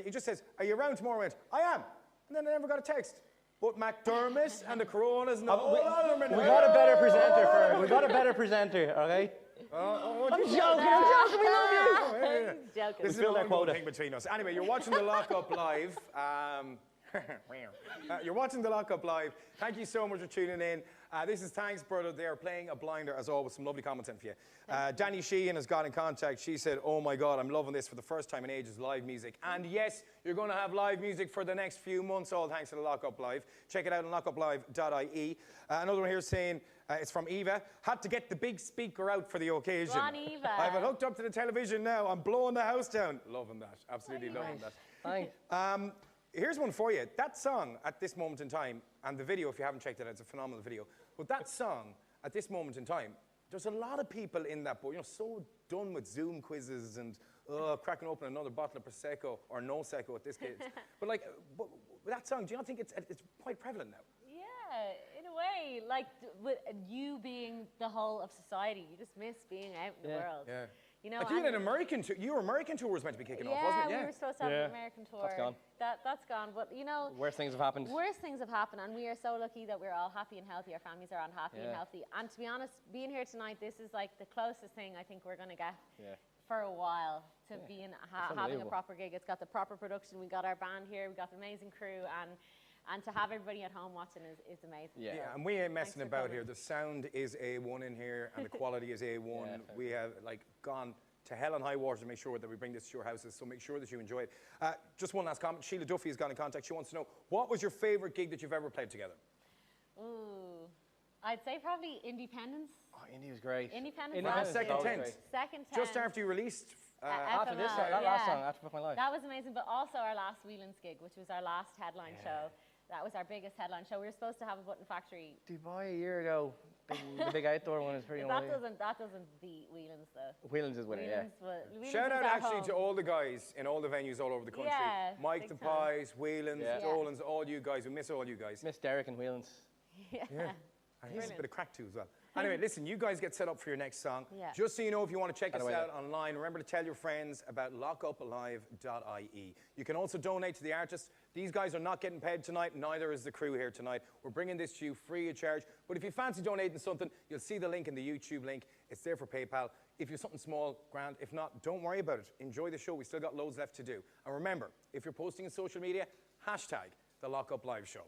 he just says, are you around tomorrow? I went, I am. And then I never got a text. But McDermott and the Coronas and all of them. We got a better presenter for her. We got a better presenter, okay? I'm joking, we love you. Joking. This is Fill an that ongoing quota. thing between us. Anyway, you're watching the Lockup Live. You're watching the Lockup Live. Thank you so much for tuning in. This is Thanks Brother. They are playing a blinder, as always. Some lovely comments in for you. Danny Sheehan has got in contact. She said, oh my God, I'm loving this for the first time in ages, live music. And yes, you're going to have live music for the next few months, all thanks to the Lockup Live. Check it out on lockuplive.ie. Another one here saying, it's from Eva. Had to get the big speaker out for the occasion. Go on, Eva. I have it hooked up to the television now. I'm blowing the house down. Loving that. Absolutely loving that. Thanks. Here's one for you. That song at this moment in time, and the video, if you haven't checked it out, it's a phenomenal video. But that song at this moment in time, there's a lot of people in that boat, so done with Zoom quizzes and cracking open another bottle of Prosecco, or no Secco at this case. but with that song, do you not think it's quite prevalent now? Yeah, in a way, like with you being the whole of society, you just miss being out in the world. Yeah. You know, Like you had an American tour. Your American tour was meant to be kicking off, wasn't it? we were supposed to have an American tour. That's gone. That's gone. But Worst things have happened. worse things have happened, and we are so lucky that we're all happy and healthy. Our families are all happy and healthy. And to be honest, being here tonight, this is like the closest thing I think we're going to get for a while to being having a proper gig. It's got the proper production. We got our band here. We got the amazing crew, and to have everybody at home watching is amazing. Yeah, and we ain't messing about here. The sound is A1 in here, and the quality is A1. We have gone to hell and high water to make sure that we bring this to your houses, so make sure that you enjoy it. Just one last comment. Sheila Duffy has got in contact. She wants to know, what was your favourite gig that you've ever played together? Ooh, I'd say probably Independence. Oh, Indie was great. Independence. Second tent. Second tent. Just after you released... After this song, that yeah. last song, After Fuck My Life. That was amazing, but also our last Whelan's gig, which was our last headline show. That was our biggest headline show. We were supposed to have a Button Factory. Dubai a year ago, The big outdoor one is pretty That doesn't beat Whelan's though. Whelan's is winning, yeah. Whelan's Shout out is our actually to home. all the guys in all the venues all over the country. Yeah, Mike big the time. Pies, Whelan's, Yeah. Dolan's, all you guys. We miss all you guys. Miss Derek and Whelan's. Yeah. And he's a bit of crack too as well. Anyway, listen, you guys get set up for your next song. Yeah. Just so you know, if you want to check us away out online, remember to tell your friends about lockuplive.ie. You can also donate to the artists. These guys are not getting paid tonight, neither is the crew here tonight. We're bringing this to you free of charge. But if you fancy donating something, you'll see the link in the YouTube link. It's there for PayPal. If you're something small, grand. If not, don't worry about it. Enjoy the show. We still got loads left to do. And remember, if you're posting in social media, hashtag the Lock Up Live Show.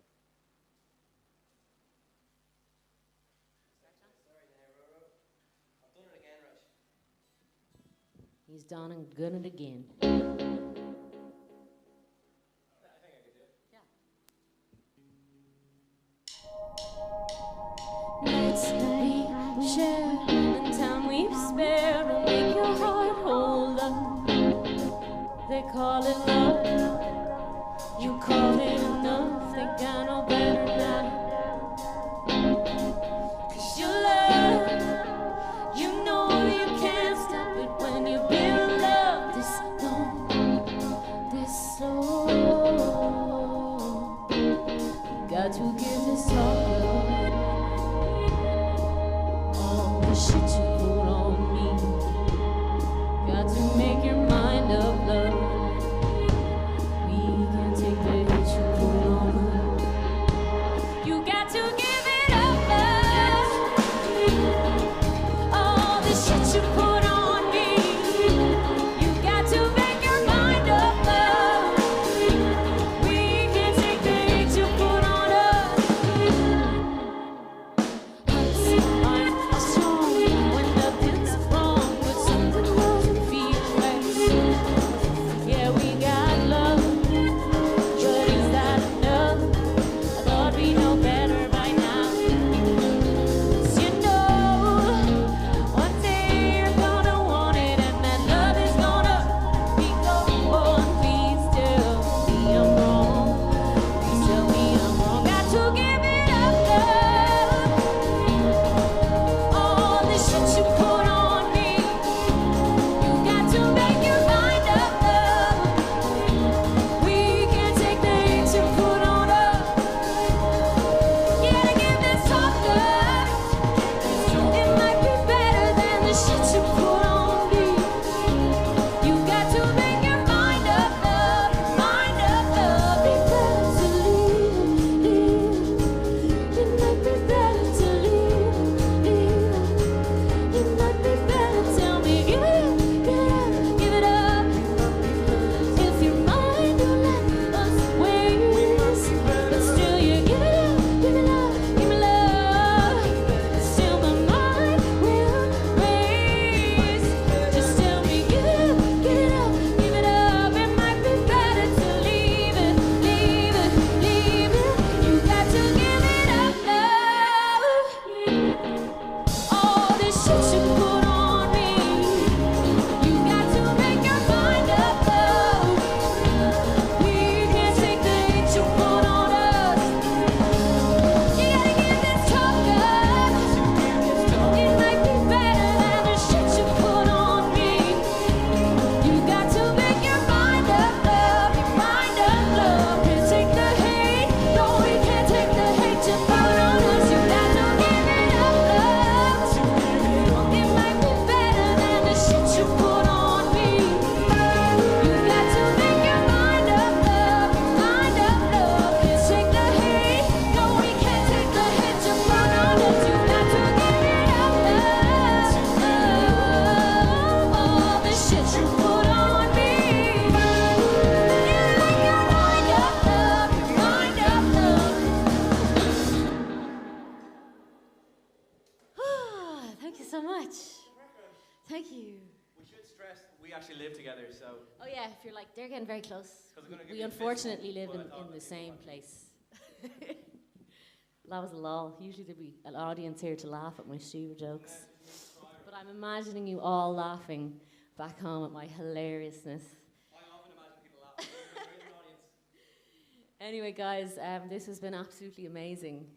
He's done and done it again. Nights we share and time we've spared will make your heart hold up. They call it love, you call it enough. Think I know better now. 'Cause your love, you know you can't stop it when you build love this long, this long. Got to give this all love. All the shit you put on me. Got to make your mind up, love. We can take the hit you put on us. You got to give it up, love. All the shit you put on me. You got to make your mind up, love. We can take the hit you put on us. I'm strong when nothing's wrong, but something doesn't feel right. Yeah, we got love, but is that enough? I thought we know better by now. 'Cause you know, one day you're gonna want it, and that love is gonna be gone. Please tell me I'm wrong. Please tell me I'm wrong. Got to give it up, love. All the shit you put on me. You got to make your mind up, love. We can't take the hits you put on us. You gotta give this talk, love. It might be better than the shit you put on me. You got to make your mind up, love. Mind up, love. Be better to leave. It might be better to leave. It might be better. Tell me, give it up, give it up. If your mind don't let us waste, but still you give it up, give it up, give me love. Still my mind will race. Just tell me, give it up, give it up, give it up. It might be better to leave it, leave it, leave it. You got to give it up, love. All this shit you put on me. You got to make your mind up, love. We can't take the hit you put on us. You gotta give this talk up. It might be better than the shit you put on me. You got to make your mind up, love. Your mind up, love. Can't take the hate. No, we can't take the hate you put on us. You got to give it up, love. It might be better than the shit you put on me. You got to make your mind up, love. Your mind up, love. Can't take the hate. No, we can't take the hit you put on us. You got to give it up, love. All the shit you put on me. You make your mind up, love. Your mind up, love. Thank you so much. Thank you. We should stress we actually live together, so. Oh yeah, if you're like, they're getting very close. 'Cause I'm gonna give We you a unfortunately fist live bump, in but I thought the I'd same do place. That was a lull. Usually there'd be an audience here to laugh at my stupid jokes. But I'm imagining you all laughing back home at my hilariousness. I often imagine people laughing. We're in the audience. Anyway, guys, this has been absolutely amazing.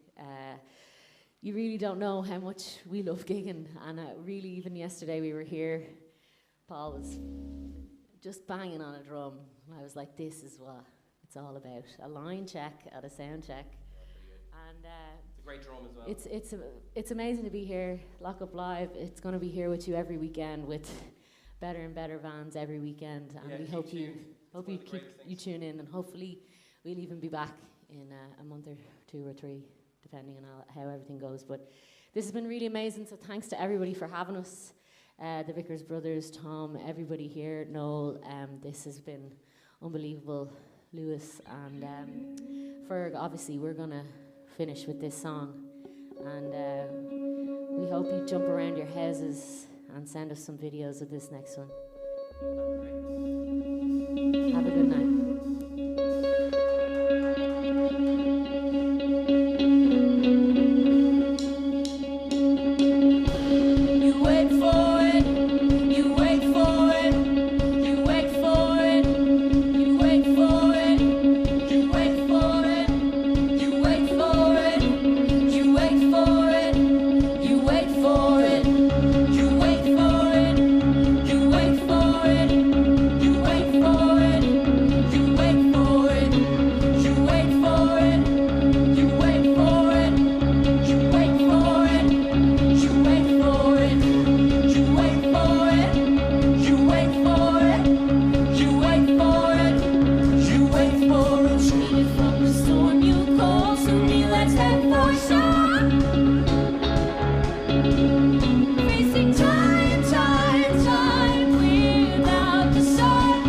you really don't know how much we love gigging. And really, even yesterday we were here, Paul was just banging on a drum. And I was like, this is what it's all about. A line check at a sound check. And It's a great drum as well. it's amazing to be here, Lock Up Live. It's going to be here with you every weekend with better and better bands every weekend. And Yeah, we keep hope tuned. you It's one of the keep greatest you things. tune in, and hopefully we'll even be back in a month or 2 or 3, depending on how everything goes. But this has been really amazing, so thanks to everybody for having us. The Vickers brothers, Tom, everybody here, Noel. This has been unbelievable, Lewis. And Ferg, obviously, we're going to finish with this song. And we hope you jump around your houses and send us some videos of this next one. Have a good night. You wait for it, you wait for it, you wait for it, you wait for it, you wait for it, you wait for it, you wait for it, you wait for it, you wait for it, you wait for it, you wait for it, you wait for it, you wait for it, you wait for it, you wait for it, you wait for it, you wait for it, you wait for it, you wait for it, you wait for it. Shaded from the storm, you call to me, let's head for shore. Facing time, time, time without the sun.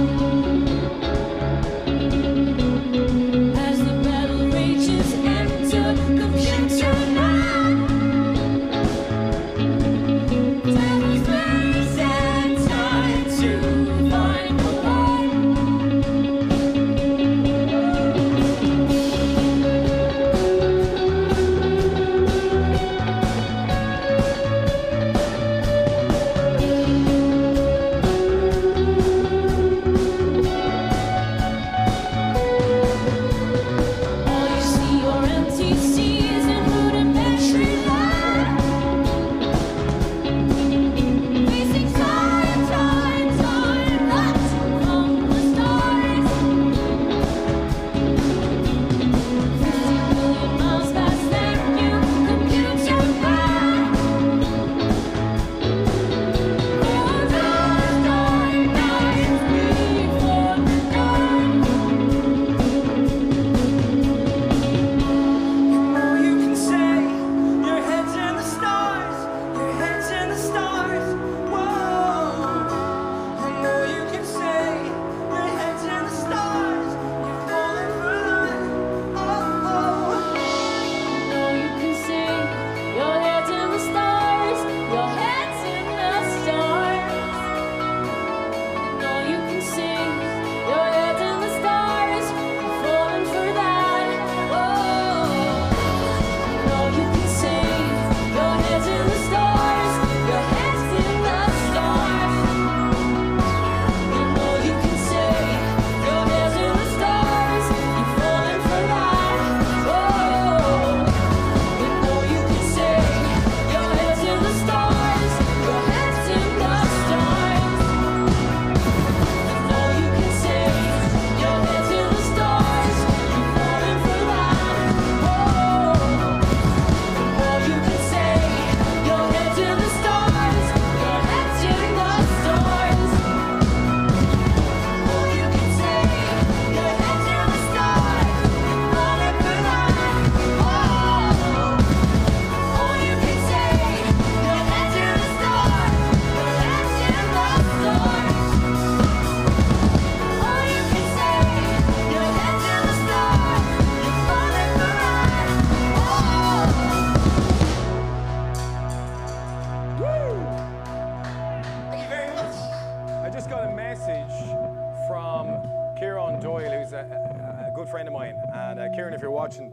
As the battle rages, enter computer now. Time, space, and time to find the light. All you see are empty seas and rudimentary life. Facing time, time, time, that's from the stars. 50 million miles past, thank you, computer back. All those dark nights before the dawn. You can say your head's in the stars, your head's in the stars. Whoa. I know you can say your head's in the stars, you're falling for that. Oh, oh. I know you can say your head's in the stars, your head's in the stars. I know you can say your head's in the stars, you're falling for that. Oh. No, you can say your head's in the stars, your head's in the stars. You know you can say your head's in the stars, you're falling for that. Oh, you know you can say your head's in the stars, your head's in the stars. You know you can say your head's in the stars, you're falling for that. Oh. All you can say, your head's in the stars, your head's in the stars. All you can say, your head's in the stars, you're falling for that. Oh, all you can say, your head's in the stars, your head's in the stars. All you can say, your head's in the stars, you're falling for that. Thank you very much. I just got a message from Kieran Doyle, who's a good friend of mine. And Kieran, if you're watching,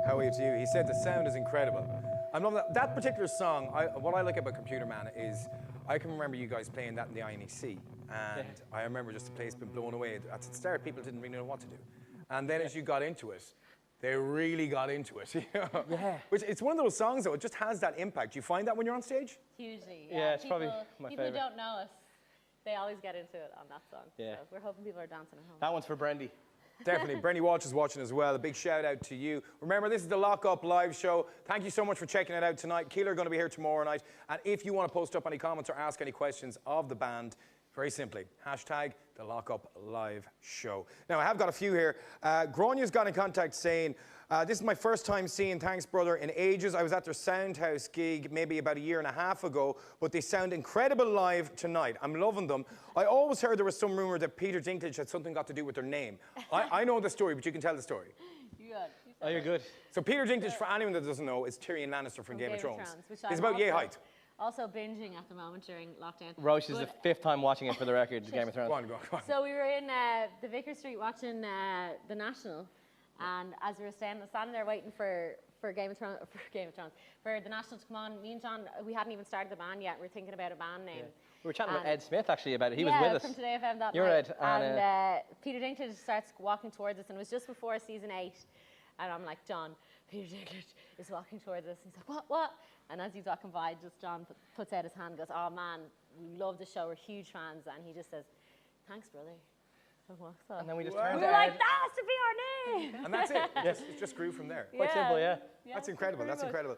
how are you to you? He said the sound is incredible. I'm loving that particular song. What I like about Computer Man is I can remember you guys playing that in the INEC. And I remember just the place being blown away. At the start, people didn't really know what to do. And then as you got into it, they really got into it. Yeah. Which it's one of those songs though, it just has that impact. You find that when you're on stage? Hugely. Yeah, it's probably my People who favourite. don't know us, they always get into it on that song. Yeah. So we're hoping people are dancing at home. That one's for Brendy. Definitely. Brenny Walsh is watching as well. A big shout out to you. Remember, this is the Lock Up Live show. Thank you so much for checking it out tonight. Keeler are going to be here tomorrow night. And if you want to post up any comments or ask any questions of the band, very simply, hashtag the Lock Up Live show. Now, I have got a few here. Gronya's got in contact saying, this is my first time seeing Thanks Brother in ages. I was at their Soundhouse gig maybe about a year and a half ago, but they sound incredible live tonight. I'm loving them. I always heard there was some rumour that Peter Dinklage had something got to do with their name. I know the story, but you can tell the story. Oh, you're good. So Peter Dinklage, for anyone that doesn't know, is Tyrion Lannister from Game of Thrones. Which He's I'm about yay height. also binging at the moment during lockdown. Roche is the 5th time watching it for the record, Game of Thrones. Go on, go on, go on. So we were in the Vicar Street watching The National, and as we were standing there waiting for Game of Thrones, for The National to come on, me and John, we hadn't even started the band yet. We were thinking about a band name. Yeah. We were chatting with Ed Smith actually about it. He was yeah, with us. from Today FM that You're night. Ed. And Peter Dinklage starts walking towards us, and it was just before season 8. And I'm like, John, Peter Dinklage is walking towards us. He's like, what? And as he's walking by, just John puts out his hand and goes, oh man, we love the show, we're huge fans. And he just says, thanks, brother. And then we just Wow. turned We to were Ed. like, that has to be our name. And that's it. It just grew from there. Quite simple, yeah. That's incredible. That's incredible.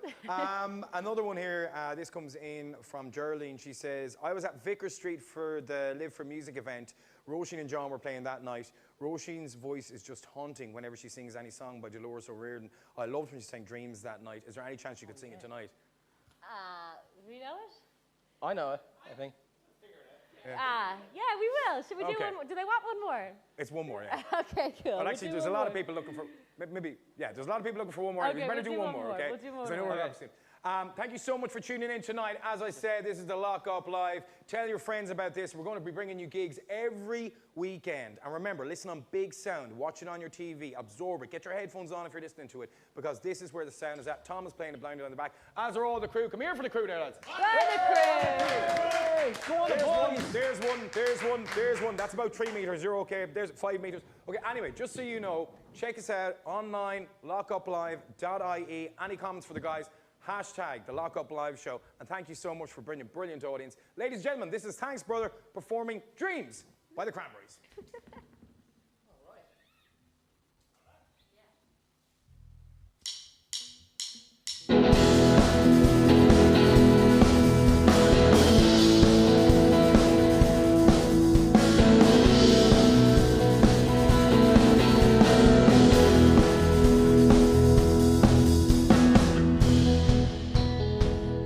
Another one here. This comes in from Geraldine. She says, I was at Vicar Street for the Live for Music event. Roisin and John were playing that night. Roisin's voice is just haunting whenever she sings any song by Dolores O'Riordan. I loved when she sang Dreams that night. Is there any chance you could sing it tonight? We know it? I know it, I think. Yeah, we will. Should we do Okay. one more? Do they want one more? It's one more, yeah. Okay, cool. Well, We'll actually, do there's a one lot more. of people looking for, maybe, yeah, there's a lot of people looking for one more. Okay, We better we'll do one more, okay? We'll do one 'Cause I know more. we're up soon. Thank you so much for tuning in tonight. As I said, this is the Lock Up Live. Tell your friends about this. We're going to be bringing you gigs every weekend. And remember, listen on big sound. Watch it on your TV. Absorb it. Get your headphones on if you're listening to it, because this is where the sound is at. Tom is playing the blinded on the back, as are all the crew. Come here for the crew there, lads. Go on, There's one. That's about 3 meters. You're okay. There's 5 meters. Okay, anyway, just so you know, check us out online, lockuplive.ie. Any comments for the guys? Hashtag the Lock Up Live show. And thank you so much for bringing a brilliant audience. Ladies and gentlemen, this is Thanks Brother performing Dreams by the Cranberries.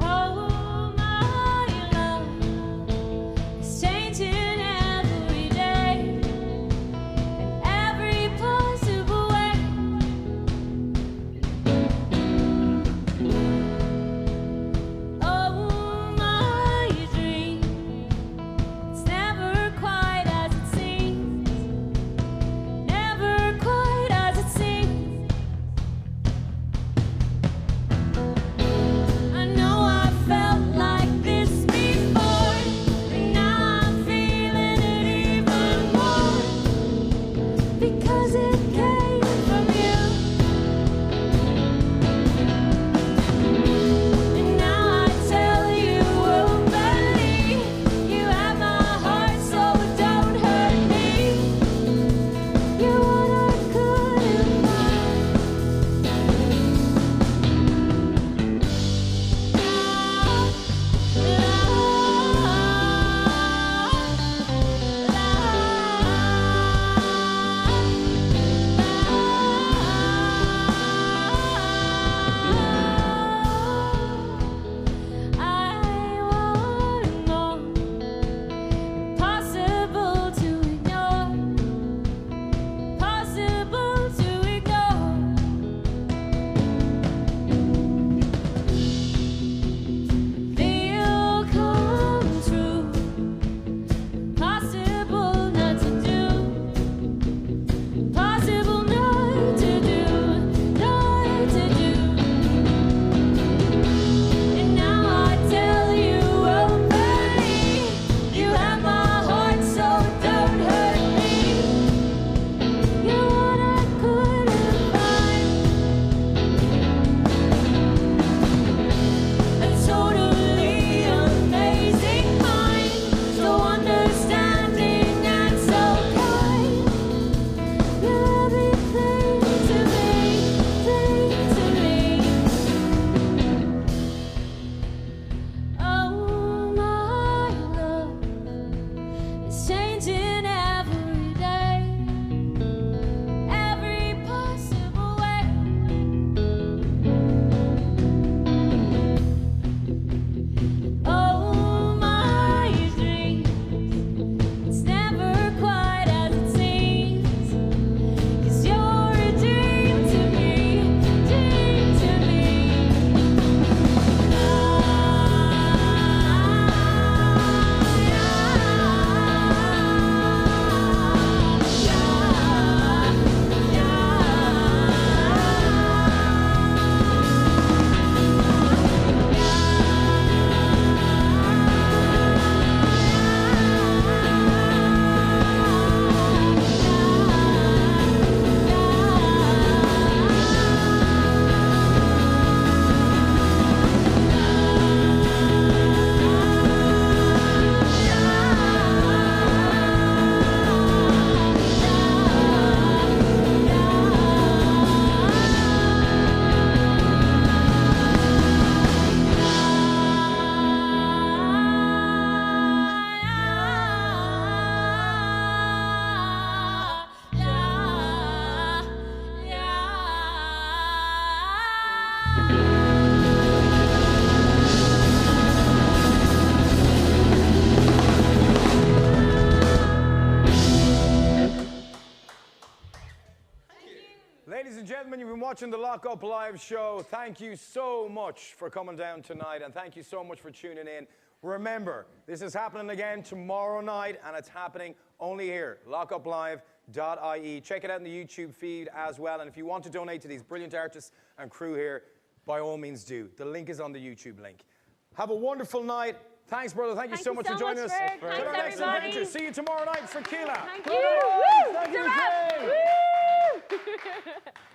Oh, my love is changing every day. gentlemen, you've been watching the Lock Up Live show. Thank you so much for coming down tonight, and thank you so much for tuning in. Remember, this is happening again tomorrow night, and it's happening only here, lockuplive.ie. Check it out in the YouTube feed as well, and if you want to donate to these brilliant artists and crew here, by all means do. The link is on the YouTube link. Have a wonderful night. Thanks, brother. Thank you so much for joining us. Thanks, Till our next everybody. adventure. See you tomorrow night for Keela. Thank you. Woo! Thank you, Giraffe. Jane. Woo!